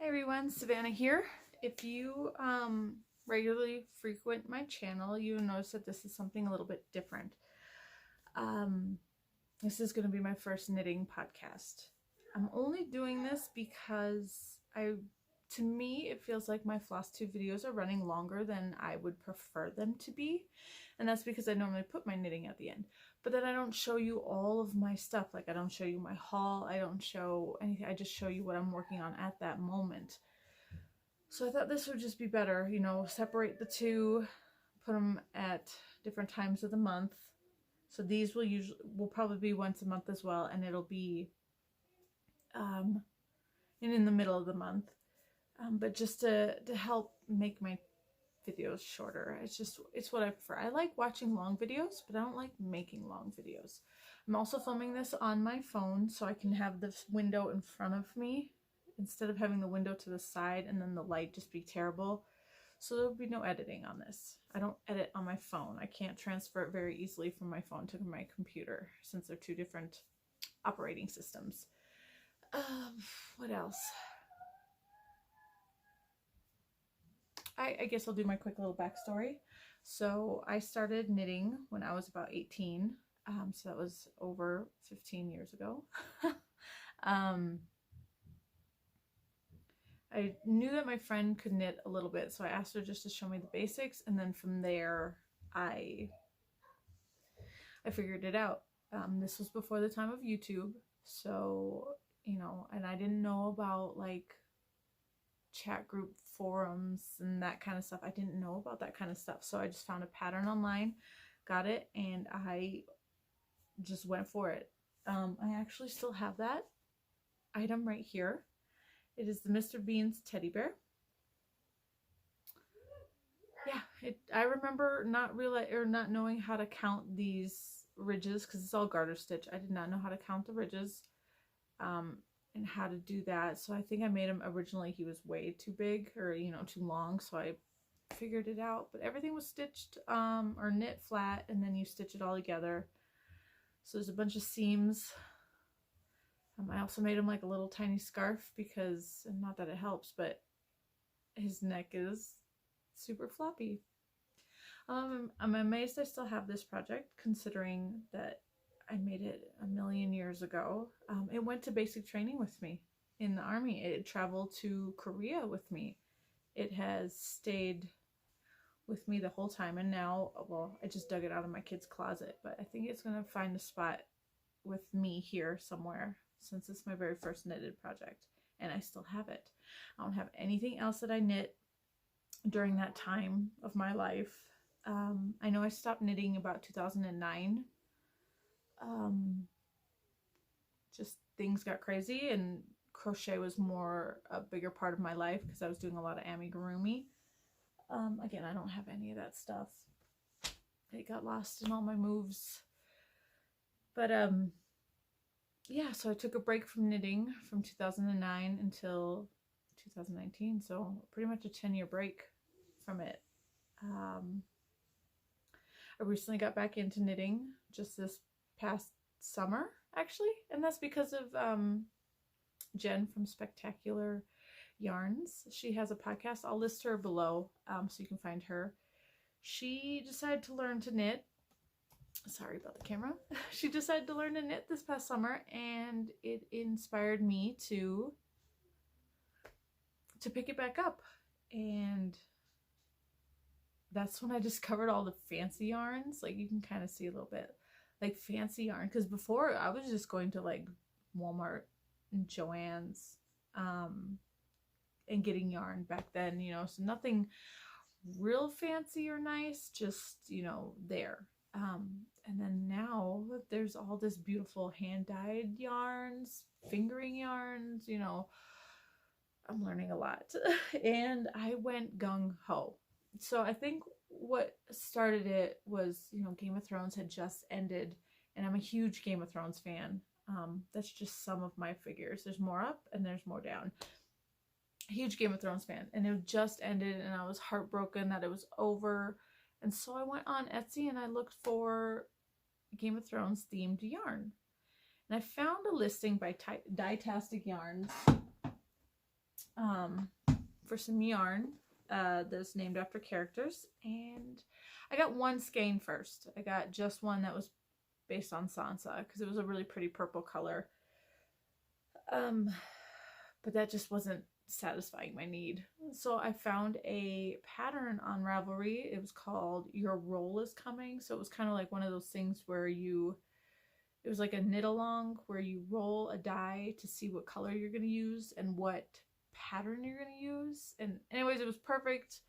Hey everyone, Savannah here. If you regularly frequent my channel, you'll notice that this is something a little bit different. This is going to be my first knitting podcast. I'm only doing this because to me, it feels like my floss tube videos are running longer than I would prefer them to be. And that's because I normally put my knitting at the end. But then I don't show you all of my stuff. Like I don't show you my haul. I don't show anything. I just show you what I'm working on at that moment. So I thought this would just be better, you know, separate the two, put them at different times of the month. So these will probably be once a month as well, and it'll be in the middle of the month. But just to help make my videos shorter. It's what I prefer. I like watching long videos, but I don't like making long videos. I'm also filming this on my phone so I can have this window in front of me instead of having the window to the side and then the light just be terrible. So there'll be no editing on this. I don't edit on my phone. I can't transfer it very easily from my phone to my computer since they're two different operating systems. What else? I guess I'll do my quick little backstory. So I started knitting when I was about 18. So that was over 15 years ago. I knew that my friend could knit a little bit, so I asked her just to show me the basics, and then from there I figured it out. This was before the time of YouTube, so, you know, and I didn't know about like chat group forums and that kind of stuff. I didn't know about that kind of stuff, so I just found a pattern online, got it, and I just went for it. I actually still have that item right here. It is the Mr. Bean's teddy bear. Yeah, I remember not knowing how to count these ridges because it's all garter stitch. I did not know how to count the ridges and how to do that. So I think I made him originally, he was way too big or, you know, too long. So I figured it out, but everything was stitched or knit flat, and then you stitch it all together. So there's a bunch of seams. I also made him like a little tiny scarf because, not that it helps, but his neck is super floppy. I'm amazed I still have this project considering that I made it a million years ago. It went to basic training with me in the Army. It traveled to Korea with me. It has stayed with me the whole time, and now, well, I just dug it out of my kid's closet, but I think it's going to find a spot with me here somewhere since it's my very first knitted project, and I still have it. I don't have anything else that I knit during that time of my life. I know I stopped knitting about 2009. Just things got crazy, and crochet was a bigger part of my life because I was doing a lot of amigurumi. Again, I don't have any of that stuff. It got lost in all my moves. But yeah, so I took a break from knitting from 2009 until 2019, so pretty much a 10-year break from it. I recently got back into knitting just this past summer, actually, and that's because of Jen from Spectacular Yarns. She has a podcast. I'll list her below so you can find her. She decided to learn to knit. Sorry about the camera. She decided to learn to knit this past summer, and it inspired me to pick it back up. And that's when I discovered all the fancy yarns. Like, you can kind of see a little bit like fancy yarn, because before I was just going to like Walmart and Joann's and getting yarn back then, you know, so nothing real fancy or nice, just, you know, there. And then now there's all this beautiful hand-dyed yarns, fingering yarns, you know, I'm learning a lot. And I went gung-ho. So I think what started it was, you know, Game of Thrones had just ended, and I'm a huge Game of Thrones fan. That's just some of my figures. There's more up and there's more down. Huge Game of Thrones fan, and it just ended, and I was heartbroken that it was over. And so I went on Etsy and I looked for Game of Thrones themed yarn, and I found a listing by Dietastic Yarns for some yarn that's named after characters, and I got one skein first. I got just one that was based on Sansa because it was a really pretty purple color. But that just wasn't satisfying my need. So I found a pattern on Ravelry. It was called Your Roll is Coming. So it was kind of like one of those things where it was like a knit along where you roll a die to see what color you're going to use and what pattern you're going to use. And anyways, it was perfect.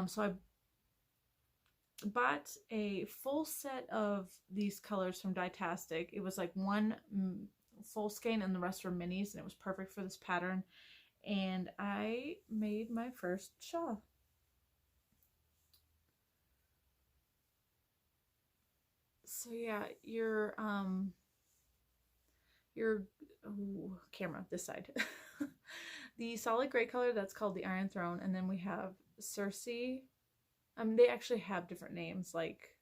So I bought a full set of these colors from Dietastic. It was like one full skein and the rest were minis, and it was perfect for this pattern. And I made my first shawl. So yeah, your camera this side. The solid gray color, that's called the Iron Throne, and then we have Cersei. They actually have different names, like,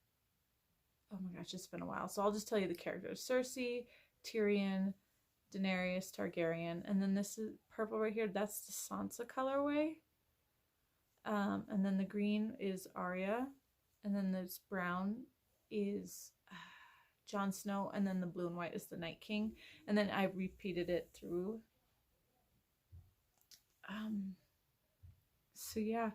oh my gosh, it's been a while, so I'll just tell you the characters. Cersei, Tyrion, Daenerys Targaryen, and then this is purple right here, that's the Sansa colorway. And then the green is Arya, and then this brown is Jon Snow, and then the blue and white is the Night King. And then I repeated it through. So yeah,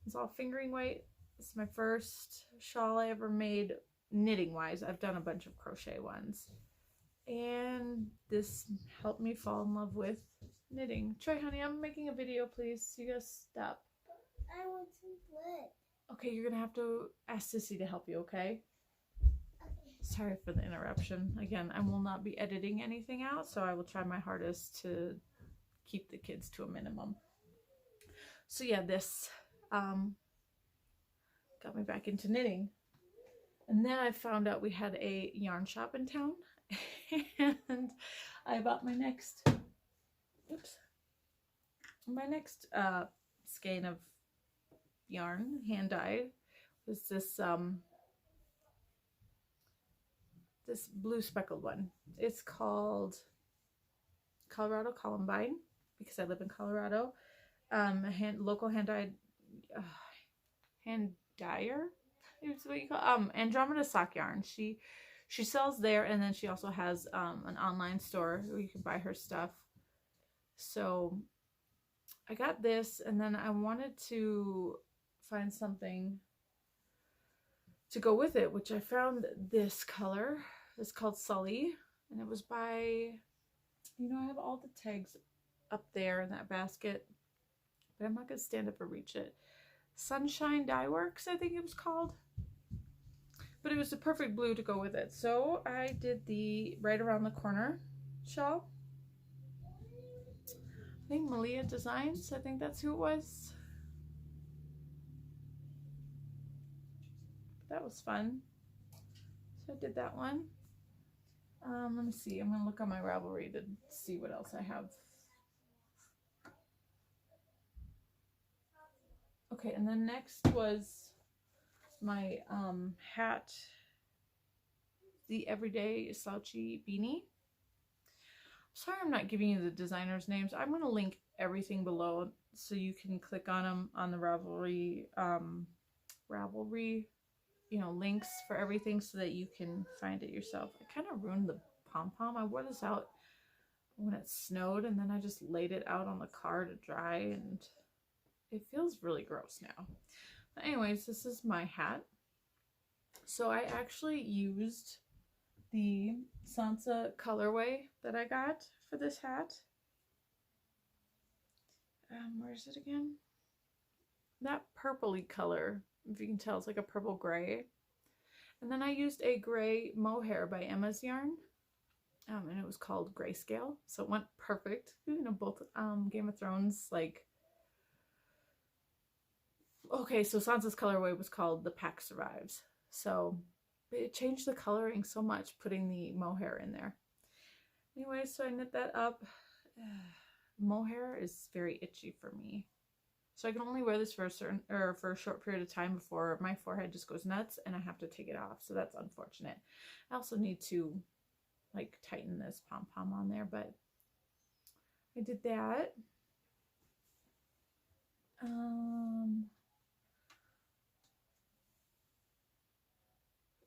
it's all fingering weight. It's my first shawl I ever made knitting wise. I've done a bunch of crochet ones, and this helped me fall in love with knitting. Troy, honey, I'm making a video, please. You gotta stop. I want some blood. Okay, you're gonna have to ask Sissy to help you, okay? Sorry for the interruption. Again, I will not be editing anything out, so I will try my hardest to keep the kids to a minimum. So yeah, this got me back into knitting. And then I found out we had a yarn shop in town, and I bought my next skein of yarn, hand dyed, was this this blue speckled one. It's called Colorado Columbine because I live in Colorado. Local hand dyed hand dyer is what you call Andromeda sock yarn. She sells there, and then she also has an online store where you can buy her stuff. So I got this, and then I wanted to find something to go with it, which I found this color. It's called Sully, and it was by, you know, I have all the tags up there in that basket, but I'm not going to stand up or reach it. Sunshine Dye Works, I think it was called. But it was the perfect blue to go with it. So I did the Right Around the Corner shawl. I think Malia Designs, I think that's who it was. That was fun. So I did that one. Let me see. I'm going to look on my Ravelry to see what else I have. Okay, and then next was my hat, the Everyday Slouchy Beanie. Sorry I'm not giving you the designers' names. I'm going to link everything below so you can click on them on the Ravelry, you know, links for everything so that you can find it yourself. I kind of ruined the pom-pom. I wore this out when it snowed, and then I just laid it out on the car to dry, and it feels really gross now. But anyways, this is my hat. So I actually used the Sansa colorway that I got for this hat. Where is it again? That purpley color, if you can tell, it's like a purple gray. And then I used a gray mohair by Emma's Yarn, and it was called Grayscale, so it went perfect. You know, both Game of Thrones, like, okay, so Sansa's colorway was called The Pack Survives, so it changed the coloring so much putting the mohair in there. Anyway, so I knit that up. Mohair is very itchy for me. So I can only wear this for a short period of time before my forehead just goes nuts and I have to take it off. So that's unfortunate. I also need to like tighten this pom-pom on there, but I did that.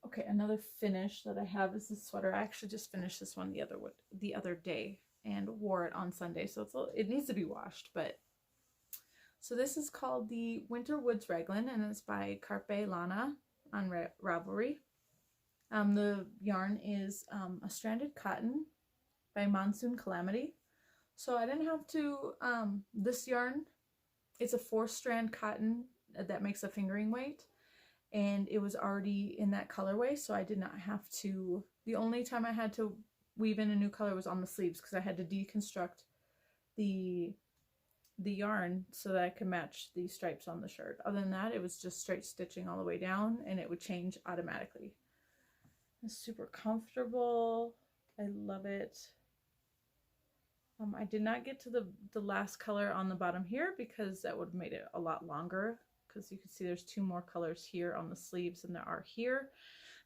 Okay, another finish that I have is this sweater. I actually just finished this one the other day and wore it on Sunday, so it needs to be washed. But so this is called the Winter Woods Raglan, and it's by Carpe Lana on Ravelry. The yarn is a stranded cotton by Monsoon Calamity. So I didn't have to. This yarn, it's a 4-strand cotton that makes a fingering weight. And it was already in that colorway, so I did not have to. The only time I had to weave in a new color was on the sleeves, because I had to deconstruct the yarn so that I could match the stripes on the shirt. Other than that, it was just straight stitching all the way down, and it would change automatically. It's super comfortable. I love it. I did not get to the last color on the bottom here, because that would have made it a lot longer. Because you can see there's 2 more colors here on the sleeves than there are here.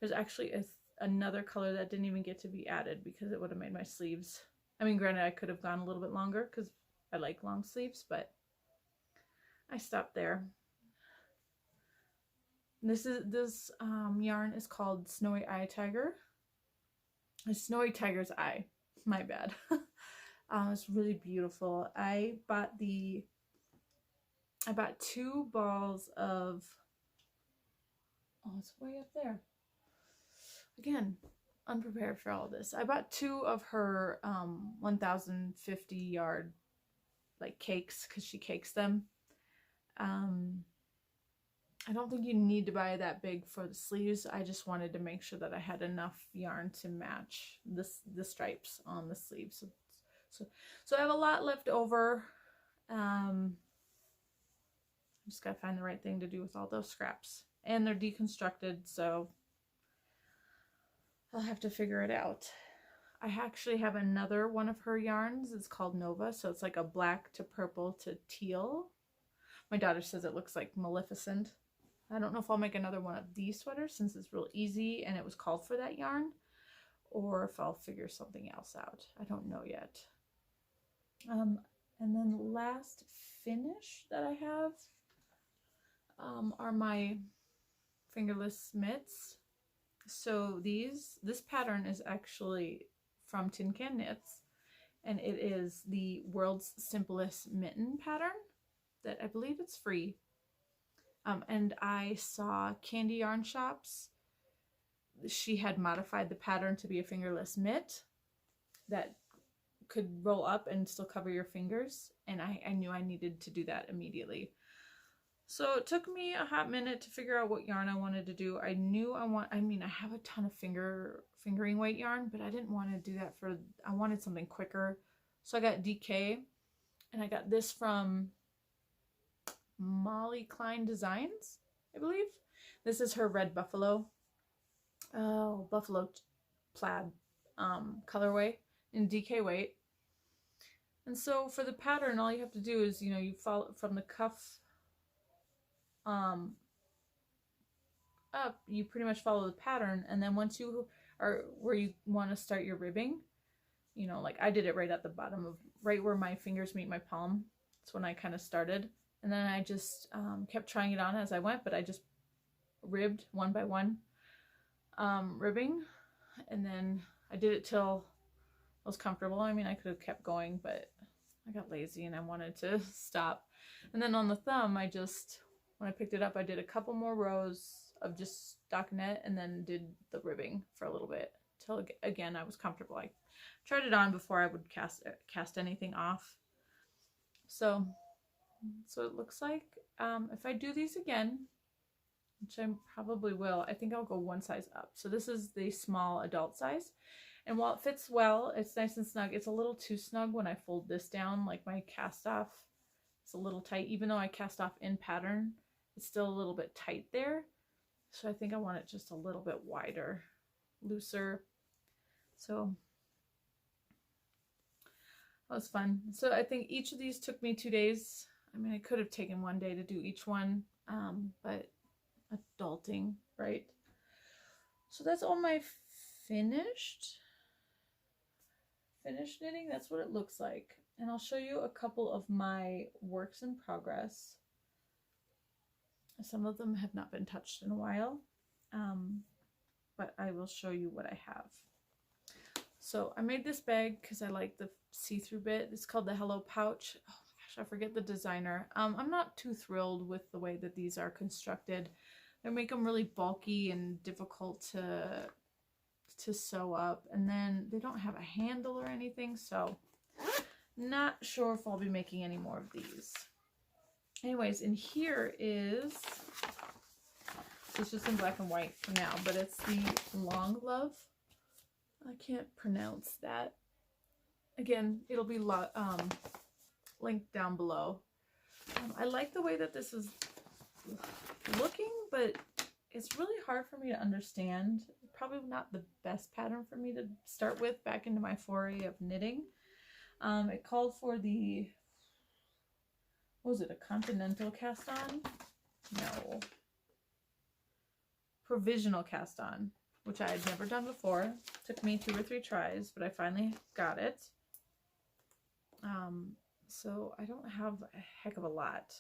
There's actually another color that didn't even get to be added, because it would have made my sleeves. I mean, granted, I could have gone a little bit longer because I like long sleeves, but I stopped there. This yarn is called Snowy Eye Tiger. Snowy Tiger's Eye. My bad. It's really beautiful. I bought 2 balls of, oh, it's way up there. Again, unprepared for all this. I bought 2 of her 1050 yard like cakes, because she cakes them. I don't think you need to buy that big for the sleeves. I just wanted to make sure that I had enough yarn to match the stripes on the sleeves. So I have a lot left over. Just gotta find the right thing to do with all those scraps, and they're deconstructed, so I'll have to figure it out. I actually have another one of her yarns. It's called Nova, so it's like a black to purple to teal. My daughter says it looks like Maleficent. I don't know if I'll make another one of these sweaters, since it's real easy and it was called for that yarn, or if I'll figure something else out. I don't know yet. And then the last finish that I have are my Fingerless Mitts. So this pattern is actually from Tin Can Knits, and it is the world's simplest mitten pattern that I believe it's free. And I saw Candy Yarn Shops. She had modified the pattern to be a fingerless mitt that could roll up and still cover your fingers, and I knew I needed to do that immediately. So it took me a hot minute to figure out what yarn I wanted to do. I have a ton of fingering weight yarn, but I didn't want to do that I wanted something quicker. So I got DK, and I got this from Molly Klein Designs, I believe. This is her red buffalo. Oh, buffalo plaid colorway in DK weight. And so for the pattern, all you have to do is, you follow from the cuff up, you pretty much follow the pattern, and then once you are where you want to start your ribbing, like I did it right at the bottom of right where my fingers meet my palm. That's when I kind of started, and then I just kept trying it on as I went, but I just ribbed one by one, ribbing, and then I did it till I was comfortable. I mean, I could have kept going, but I got lazy and I wanted to stop. And then on the thumb, when I picked it up, I did a couple more rows of just stockinette, and then did the ribbing for a little bit till again I was comfortable. I tried it on before I would cast anything off. So it looks like if I do these again, which I probably will, I think I'll go one size up. So this is the small adult size, and while it fits well, it's nice and snug. It's a little too snug when I fold this down. Like my cast off, it's a little tight. Even though I cast off in pattern, it's still a little bit tight there. So I think I want it just a little bit wider, looser. So that was fun. So I think each of these took me 2 days. I mean, I could have taken one day to do each one, but adulting, right? So that's all my finished knitting. That's what it looks like. And I'll show you a couple of my works in progress. Some of them have not been touched in a while, but I will show you what I have. So I made this bag because I like the see-through bit. It's called the Hello Pouch. Oh my gosh, I forget the designer. I'm not too thrilled with the way that these are constructed. They make them really bulky and difficult to sew up, and then they don't have a handle or anything, so not sure if I'll be making any more of these. Anyways, in here is, it's just in black and white for now, but it's the Long Love. I can't pronounce that. Again, it'll be linked down below. I like the way that this is looking, but it's really hard for me to understand. Probably not the best pattern for me to start with back into my foray of knitting. It called for the, what was it, a continental cast on? No. Provisional cast on, which I had never done before. Took me 2 or 3 tries, but I finally got it. So I don't have a heck of a lot.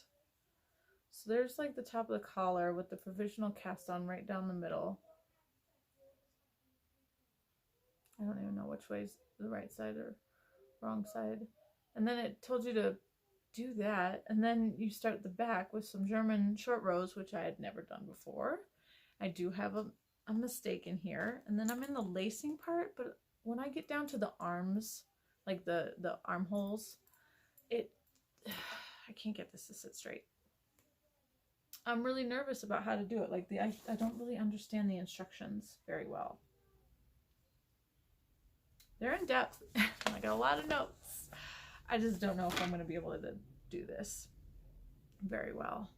So there's like the top of the collar with the provisional cast on right down the middle. I don't even know which way's the right side or wrong side. And then it told you to do that, and then you start the back with some German short rows, which I had never done before. I do have a mistake in here, and then I'm in the lacing part, but when I get down to the arms, like the armholes, I can't get this to sit straight. I'm really nervous about how to do it. Like I don't really understand the instructions very well. They're in depth. I got a lot of notes. I just don't know if I'm going to be able to do this very well.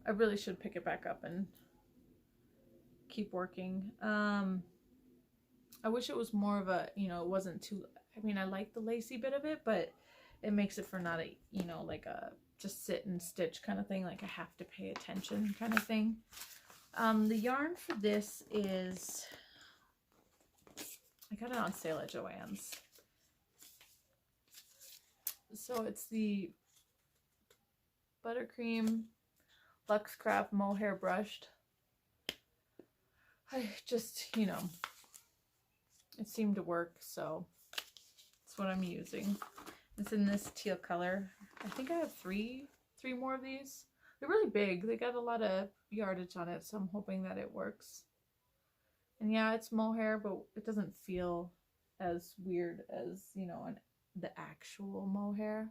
I really should pick it back up and keep working. I wish it was more of a, you know, it wasn't too, I mean, I like the lacy bit of it, but it makes it for not a, you know, like a just sit and stitch kind of thing, like I have to pay attention kind of thing. The yarn for this is, I got it on sale at Joann's. So it's the Buttercream Luxe Craft Mohair Brushed. I just, you know, it seemed to work, so that's what I'm using. It's in this teal color. I think I have three more of these. They're really big. They got a lot of yardage on it, so I'm hoping that it works. And yeah, it's mohair, but it doesn't feel as weird as, you know, the actual mohair.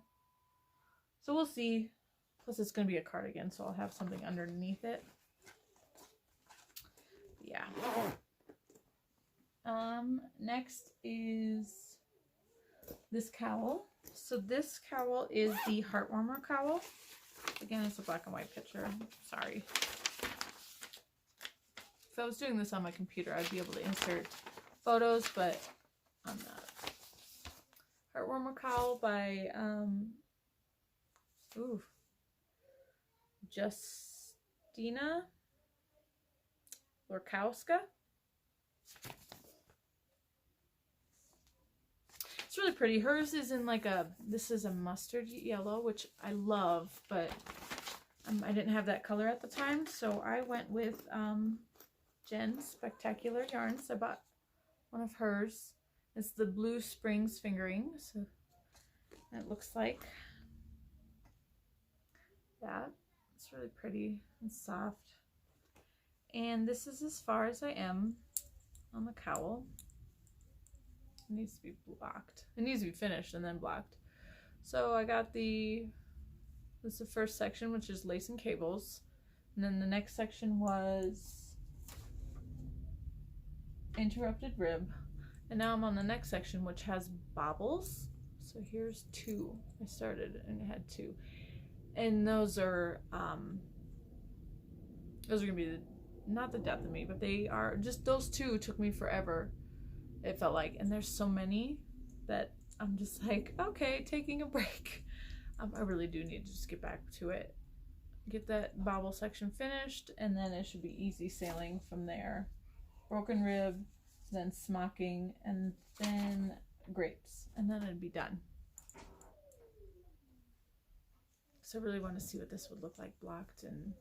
So we'll see. Plus it's going to be a cardigan, so I'll have something underneath it. Yeah. Next is this cowl. So this cowl is the Heartwarmer cowl. Again, it's a black and white picture. Sorry. If I was doing this on my computer, I'd be able to insert photos, but I'm not. Heartwarmer cowl by Justina Lorkowska. It's really pretty. Hers is in like this is a mustard yellow, which I love, but I didn't have that color at the time, so I went with Jen's Spectacular Yarns. I bought one of hers. It's the Blue Springs fingering, so it looks like that. It's really pretty and soft. And this is as far as I am on the cowl. It needs to be blocked. It needs to be finished and then blocked. So I got this is the first section, which is lace and cables. And then the next section was interrupted rib. And now I'm on the next section, which has bobbles. So here's 2. I started and it had 2. And those are gonna be not the death of me, but they are just, those 2 took me forever, it felt like. And there's so many that I'm just like, okay, taking a break. I really do need to just get back to it, get that bobble section finished, and then it should be easy sailing from there. Broken rib, then smocking, and then grapes, and then it'd be done. because I really want to see what this would look like blocked, and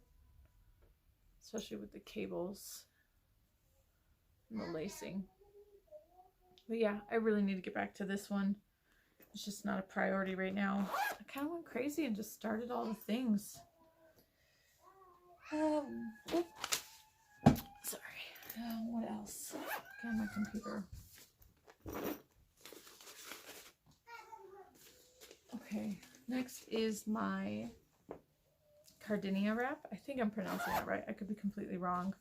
especially with the cables and the lacing. But yeah, I really need to get back to this one. It's just not a priority right now. I kind of went crazy and just started all the things. Sorry. What else? Get on my computer. Okay, next is my Cardigan wrap. I think I'm pronouncing that right. I could be completely wrong.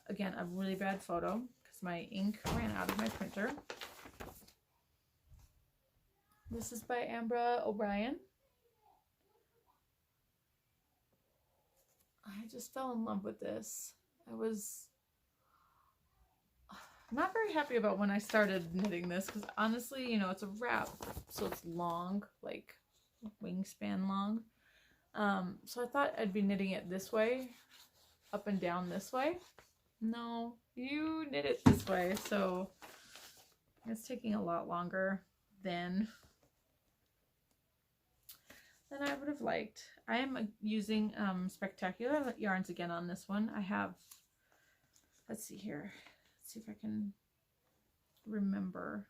Again, a really bad photo because my ink ran out of my printer. This is by Ambra O'Brien. I just fell in love with this. I was not very happy about when I started knitting this because honestly, you know, it's a wrap, so it's long, like wingspan long. So I thought I'd be knitting it this way, up and down this way. No, you knit it this way, so it's taking a lot longer than I would have liked. I am using Spectacular yarns again on this one. I have, let's see here. Let's see if I can remember.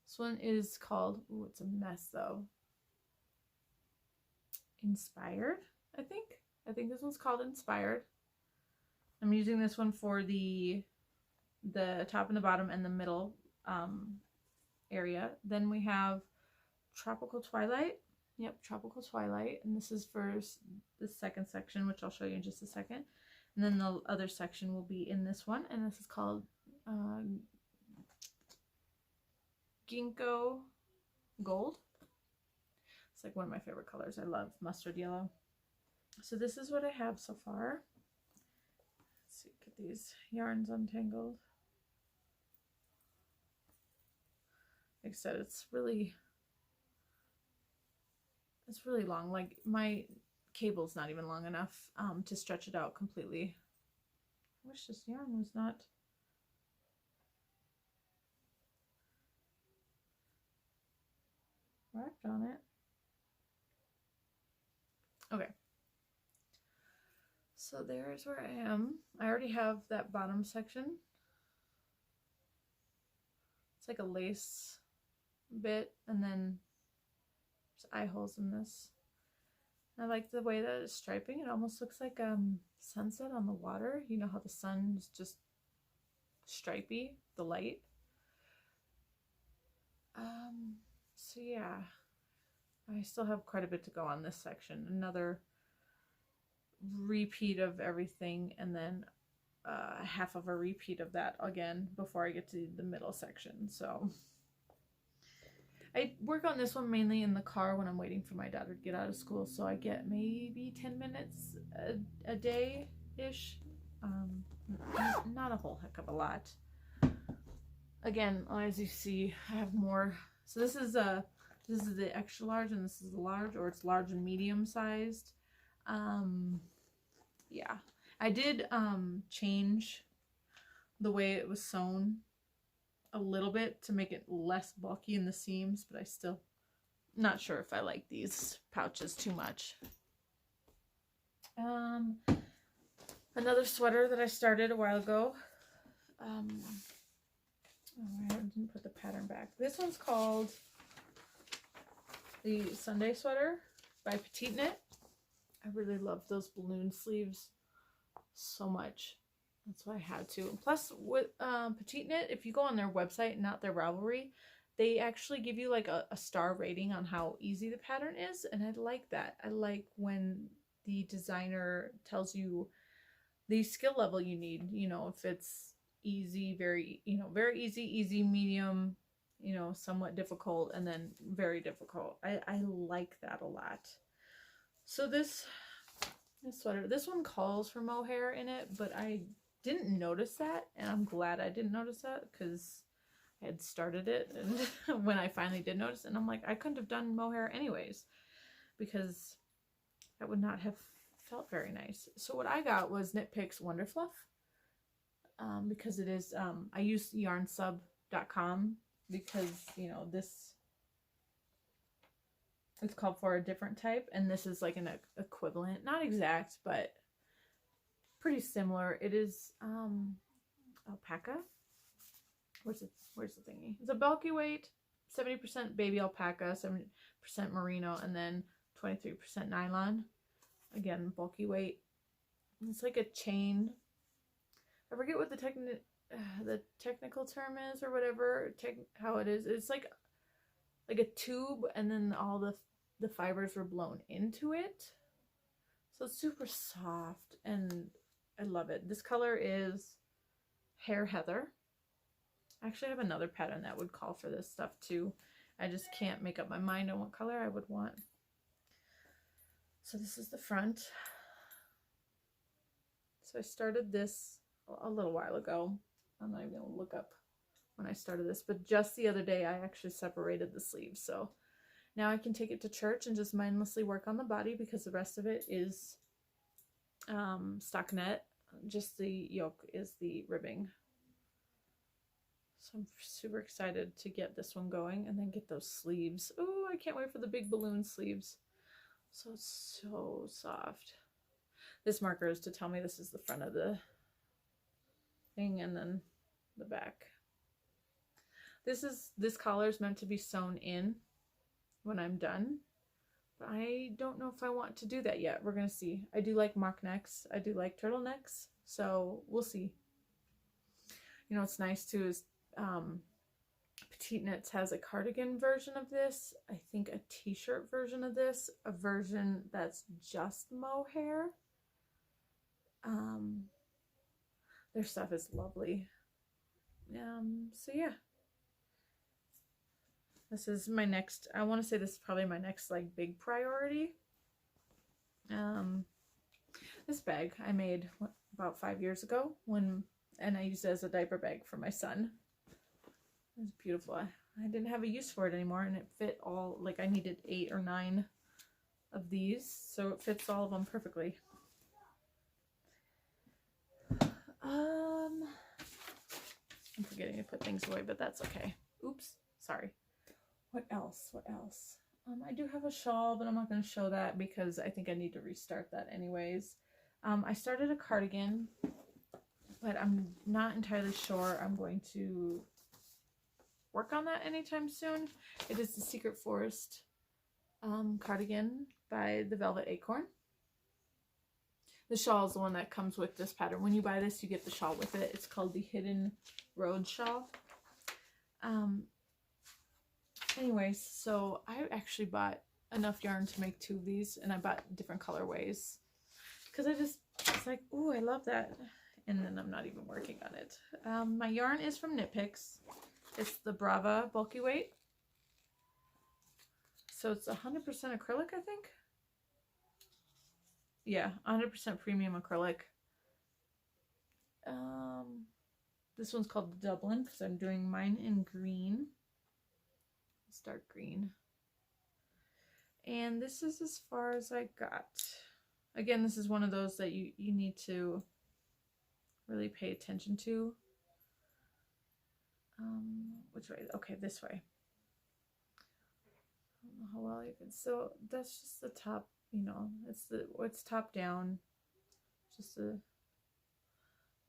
This one is called, ooh, it's a mess though. Inspired, I think. I think this one's called Inspired. I'm using this one for the top and the bottom and the middle area. Then we have Tropical Twilight. Yep, Tropical Twilight. And this is for the second section, which I'll show you in just a second. And then the other section will be in this one. And this is called Ginkgo Gold. It's like one of my favorite colors. I love mustard yellow. So this is what I have so far. Let's see, get these yarns untangled. Like I said, it's really long. Like my cable's not even long enough to stretch it out completely. I wish this yarn was not wrapped on it. Okay. So there's where I am. I already have that bottom section. It's like a lace bit, and then there's eye holes in this. I like the way that it's striping. It almost looks like sunset on the water. You know how the sun is just stripy, the light. So yeah, I still have quite a bit to go on this section. Another repeat of everything, and then half of a repeat of that again before I get to the middle section. So I work on this one mainly in the car when I'm waiting for my daughter to get out of school, so I get maybe 10 minutes a day-ish. Not a whole heck of a lot. Again, as you see, I have more. So this is the extra large, and this is the large, or it's large and medium sized. Yeah, I did change the way it was sewn a little bit to make it less bulky in the seams, but I still not sure if I like these pouches too much. Another sweater that I started a while ago. Oh, I didn't put the pattern back. This one's called the Sunday Sweater by Petite Knit. I really love those balloon sleeves so much. That's why I had to. Plus, with Petite Knit, if you go on their website, not their Ravelry, they actually give you like a star rating on how easy the pattern is, and I like that. I like when the designer tells you the skill level you need. You know, if it's easy, very easy, medium, you know, somewhat difficult, and then very difficult. I like that a lot. So this sweater, this one calls for mohair in it, but I didn't notice that, and I'm glad I didn't notice that because I had started it, and when I finally did notice it, and I'm like, I couldn't have done mohair anyways because that would not have felt very nice. So what I got was Knit Picks Wonder Fluff, because it is, I use yarnsub.com because, you know, this it's called for a different type, and this is like an equivalent, not exact, but pretty similar. It is alpaca. Where's the thingy? It's a bulky weight, 70% baby alpaca, 70% merino, and then 23% nylon. Again, bulky weight. It's like a chain. I forget what the technical term is or whatever. How it is. It's like a tube, and then all the fibers were blown into it. So it's super soft, and I love it. This color is Hair Heather. I actually have another pattern that would call for this stuff too. I just can't make up my mind on what color I would want. So this is the front. So I started this a little while ago. I'm not even going to look up when I started this, but just the other day I actually separated the sleeves. So now I can take it to church and just mindlessly work on the body, because the rest of it is stockinette. Just the yoke is the ribbing. So I'm super excited to get this one going and then get those sleeves. Oh, I can't wait for the big balloon sleeves. So it's so soft. This marker is to tell me this is the front of the thing, and then the back. This collar is meant to be sewn in when I'm done, but I don't know if I want to do that yet. We're gonna see. I do like mock necks. I do like turtlenecks, so we'll see. You know what's nice too is Petite Knits has a cardigan version of this, I think a t-shirt version of this, a version that's just mohair. Their stuff is lovely. So yeah, this is my next, I want to say this is probably my next like big priority. This bag I made about 5 years ago, and I used it as a diaper bag for my son. It was beautiful. I didn't have a use for it anymore, and it fit all, like I needed 8 or 9 of these, so it fits all of them perfectly. I'm forgetting to put things away, but that's okay. Oops, sorry. What else? I do have a shawl, but I'm not going to show that because I think I need to restart that anyways. I started a cardigan, but I'm not entirely sure I'm going to work on that anytime soon. It is the Secret Forest cardigan by the Velvet Acorn. The shawl is the one that comes with this pattern. When you buy this, you get the shawl with it. It's called the Hidden Road Shawl. Anyways, so I actually bought enough yarn to make 2 of these, and I bought different colorways because it's like, oh, I love that. And then I'm not even working on it. My yarn is from Knit Picks. It's the Brava bulky weight. So it's 100% acrylic, I think. Yeah, 100% premium acrylic. This one's called the Dublin because I'm doing mine in green. It's dark green. And this is as far as I got. Again, this is one of those that you need to really pay attention to. Which way? Okay, this way. I don't know how well you can. So that's just the top. You know, it's top down. Just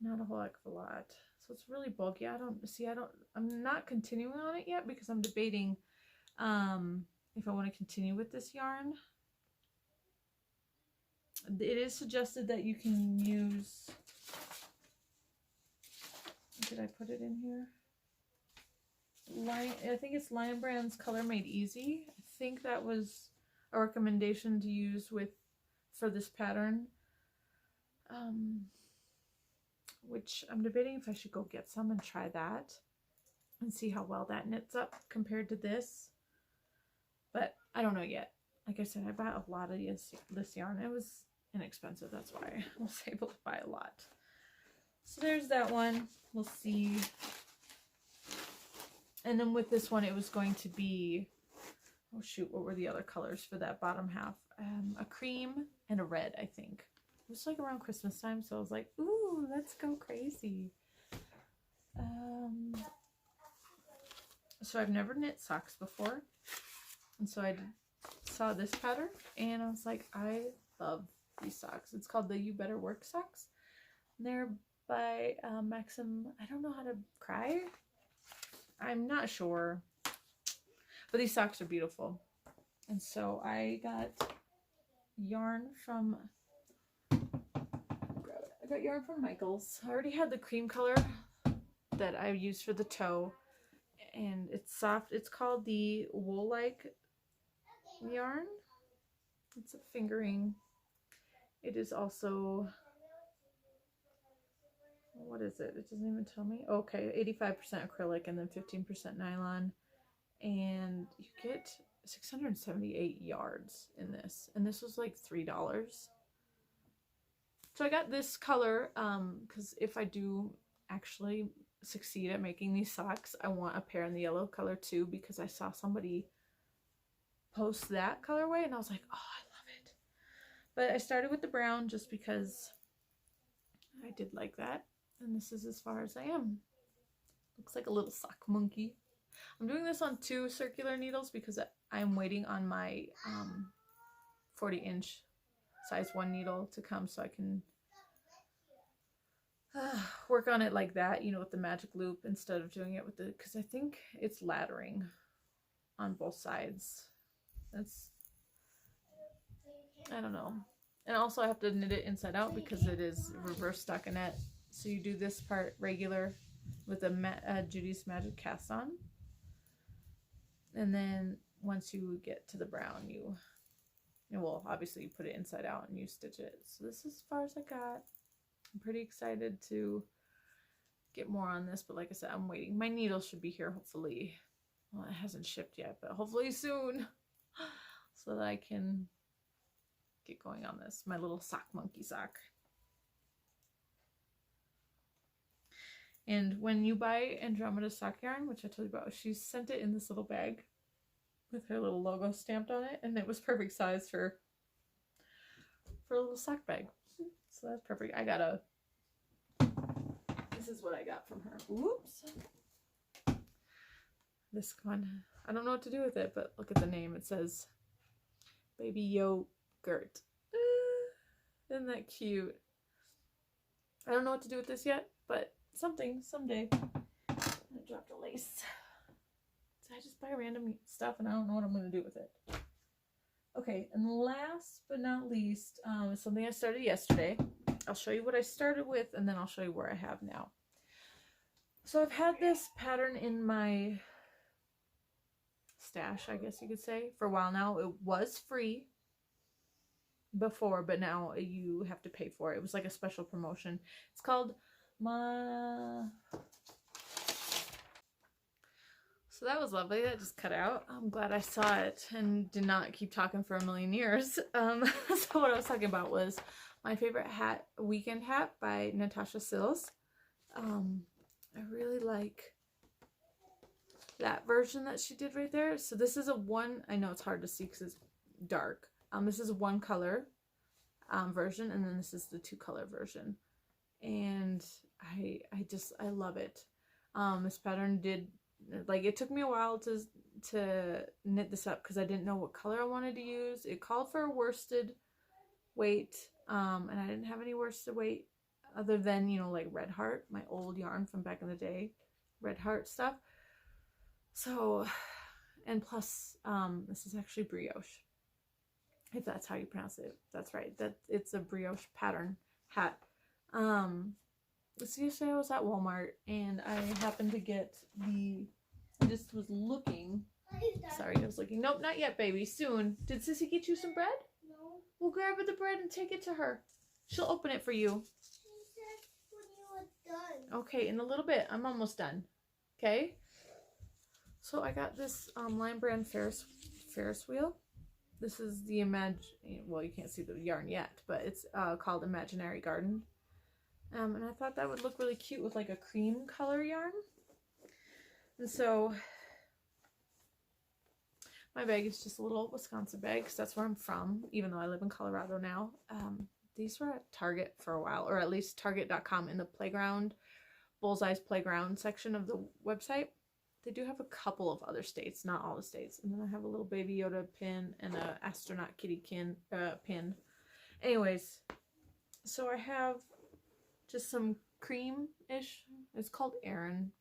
not a whole heck of a lot. So it's really bulky. I'm not continuing on it yet because I'm debating if I want to continue with this yarn. It is suggested that you can use, did I put it in here? I think it's Lion Brand's Color Made Easy. I think that was a recommendation to use for this pattern. Which I'm debating if I should go get some and try that and see how well that knits up compared to this. But I don't know yet. Like I said, I bought a lot of this yarn. It was inexpensive. That's why I was able to buy a lot. So there's that one. We'll see. And then with this one, it was going to be, oh shoot, what were the other colors for that bottom half? A cream and a red, I think. It was like around Christmas time, so I was like, ooh, let's go crazy. So I've never knit socks before. And so I saw this pattern and I was like, I love these socks. It's called the You Better Work socks. And they're by Maxim. I don't know how to cry. I'm not sure. But these socks are beautiful. And so I got yarn from Michael's. I already had the cream color that I used for the toe. And it's soft. It's called the Wool-like yarn. It's a fingering. It is also, what is it? It doesn't even tell me. Okay, 85% acrylic and then 15% nylon. And you get 678 yards in this. And this was like $3. So I got this color because if I do actually succeed at making these socks, I want a pair in the yellow color too, because I saw somebody post that colorway and I was like, oh, I love it. But I started with the brown just because I did like that. And this is as far as I am. Looks like a little sock monkey. I'm doing this on 2 circular needles because I'm waiting on my 40-inch size 1 needle to come so I can work on it like that, you know, with the magic loop instead of doing it with the, because I think it's laddering on both sides. That's, I don't know. And also I have to knit it inside out because it is reverse stockinette. So you do this part regular with a Judy's Magic cast on. And then once you get to the brown, well, obviously you put it inside out and you stitch it. So this is as far as I got. I'm pretty excited to get more on this, but like I said, I'm waiting. My needle should be here hopefully. Well, it hasn't shipped yet, but hopefully soon so that I can get going on this. My little sock monkey sock. And when you buy Andromeda sock yarn, which I told you about, she sent it in this little bag with her little logo stamped on it, and it was perfect size for a little sock bag. So that's perfect. This is what I got from her. Oops. This one, I don't know what to do with it, but look at the name. It says Baby Yogurt. Isn't that cute? I don't know what to do with this yet, but something, someday. I dropped a lace. So I just buy random stuff and I don't know what I'm going to do with it. Okay, and last but not least, something I started yesterday. I'll show you what I started with and then I'll show you where I have now. So I've had this pattern in my stash, I guess you could say, for a while now. It was free before, but now you have to pay for it. It was like a special promotion. It's called So that was lovely. That just cut out. I'm glad I saw it and did not keep talking for a million years. So what I was talking about was my favorite hat, Weekend Hat by Natasha Sills. I really like that version that she did right there. So this is a one, I know it's hard to see because it's dark. This is a 1 color version, and then this is the 2 color version. And I love it. This pattern did, like, it took me a while to knit this up because I didn't know what color I wanted to use. It called for a worsted weight, and I didn't have any worsted weight other than, you know, like Red Heart, my old yarn from back in the day, Red Heart stuff. So, and plus, this is actually brioche, if that's how you pronounce it. That's right. That it's a brioche pattern hat. So yesterday I was at Walmart and I happened to get I just was looking. Sorry, I was looking. Nope, not yet, baby. Soon. Did Sissy get you some bread? No. We'll grab her the bread and take it to her. She'll open it for you. She said when you were done. Okay, in a little bit. I'm almost done. Okay? So I got this Line Brand Ferris Wheel. This is the well, you can't see the yarn yet, but it's called Imaginary Garden. And I thought that would look really cute with like a cream color yarn. And so my bag is just a little Wisconsin bag because that's where I'm from, even though I live in Colorado now. These were at Target for a while, or at least Target.com in the playground, Bullseye's playground section of the website. They do have a couple of other states, not all the states. And then I have a little Baby Yoda pin and a astronaut kitty pin. Anyways, so I have just some cream-ish. It's called Aran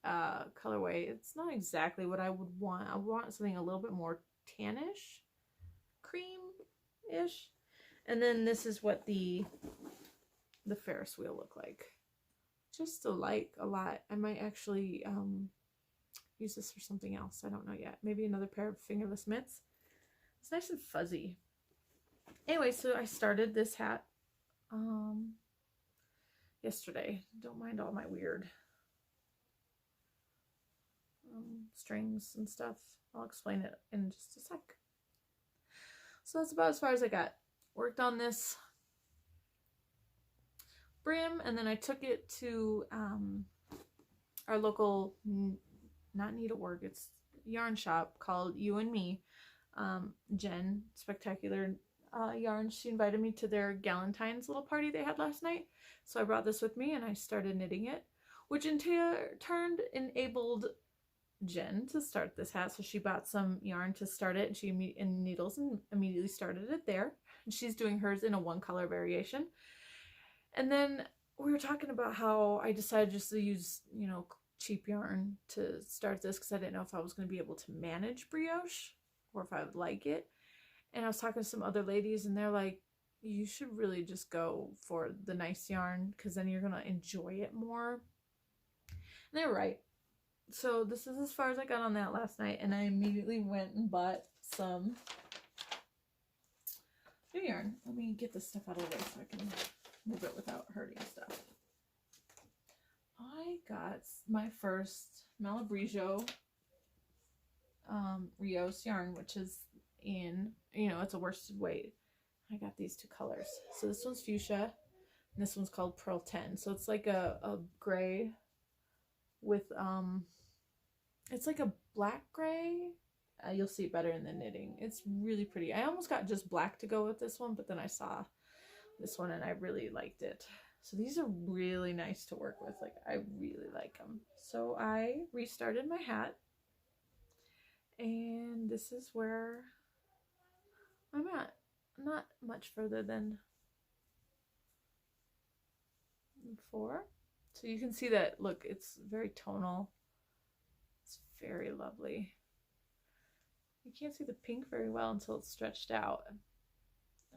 colorway. It's not exactly what I would want. I want something a little bit more tannish, cream-ish. And then this is what the Ferris wheel look like. Just a lot. I might actually use this for something else. I don't know yet. Maybe another pair of fingerless mitts. It's nice and fuzzy. Anyway, so I started this hat yesterday. Don't mind all my weird strings and stuff. I'll explain it in just a sec. So that's about as far as I got. Worked on this brim, and then I took it to our local, not needlework, it's yarn shop called You and Me. Jen, Spectacular Yarn, she invited me to their Galentine's little party they had last night. So I brought this with me and I started knitting it, which in turn enabled Jen to start this hat. So she bought some yarn to start it, and needles, and immediately started it there. And she's doing hers in a one color variation. And then we were talking about how I decided just to use, you know, cheap yarn to start this because I didn't know if I was going to be able to manage brioche or if I would like it. And I was talking to some other ladies and they're like, you should really just go for the nice yarn because then you're going to enjoy it more. And they're right. So this is as far as I got on that last night, and I immediately went and bought some new yarn. Let me get this stuff out of the way so I can move it without hurting stuff. I got my first Malabrigo Rios yarn, which is in, you know, it's a worsted weight. I got these two colors. So this one's fuchsia, and this one's called Pearl 10. So it's like a gray with, it's like a black gray. You'll see it better in the knitting. It's really pretty. I almost got just black to go with this one, but then I saw this one and I really liked it. So these are really nice to work with. Like, I really like them. So I restarted my hat, and this is where I'm at. Not much further than 4. So you can see that, look, it's very tonal. It's very lovely. You can't see the pink very well until it's stretched out.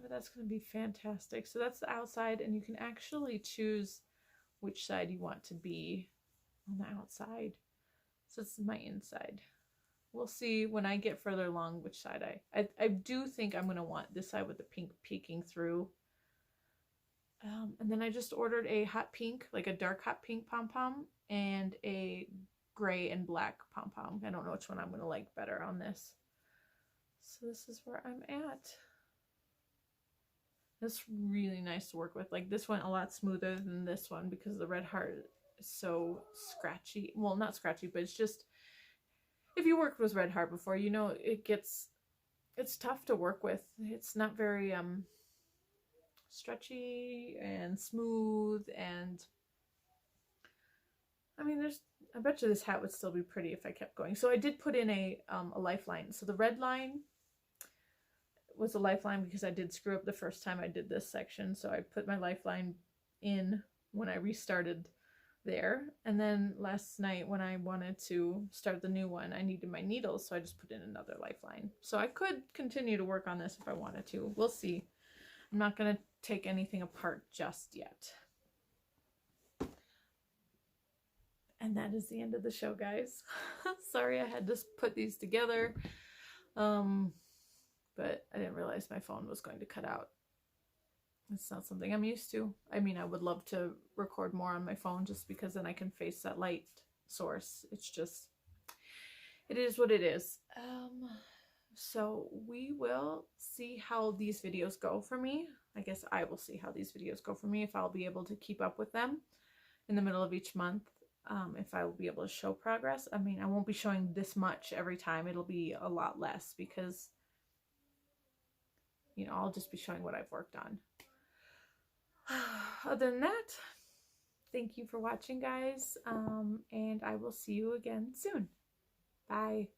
But that's going to be fantastic. So that's the outside, and you can actually choose which side you want to be on the outside. So it's my inside. We'll see when I get further along which side I do think I'm going to want this side with the pink peeking through. And then I just ordered a hot pink, like a dark hot pink pom-pom, and a gray and black pom-pom. I don't know which one I'm going to like better on this. So this is where I'm at. It's really nice to work with. Like, this went a lot smoother than this one because the red heart is so scratchy. Well, not scratchy, but it's just, if you worked with red heart before, you know it's tough to work with. It's not very stretchy and smooth, and I mean, I bet you this hat would still be pretty if I kept going. So I did put in a lifeline. So the red line was a lifeline because I did screw up the first time I did this section. So I put my lifeline in when I restarted there. And then last night when I wanted to start the new one, I needed my needles. So I just put in another lifeline. So I could continue to work on this if I wanted to. We'll see. I'm not going to take anything apart just yet. And that is the end of the show, guys. Sorry I had to put these together. But I didn't realize my phone was going to cut out. It's not something I'm used to. I mean, I would love to record more on my phone just because then I can face that light source. It's just, it is what it is. So we will see how these videos go for me. I guess I will see how these videos go for me, if I'll be able to keep up with them in the middle of each month. If I will be able to show progress. I mean, I won't be showing this much every time. It'll be a lot less because, you know, I'll just be showing what I've worked on. Other than that, thank you for watching, guys, and I will see you again soon. Bye.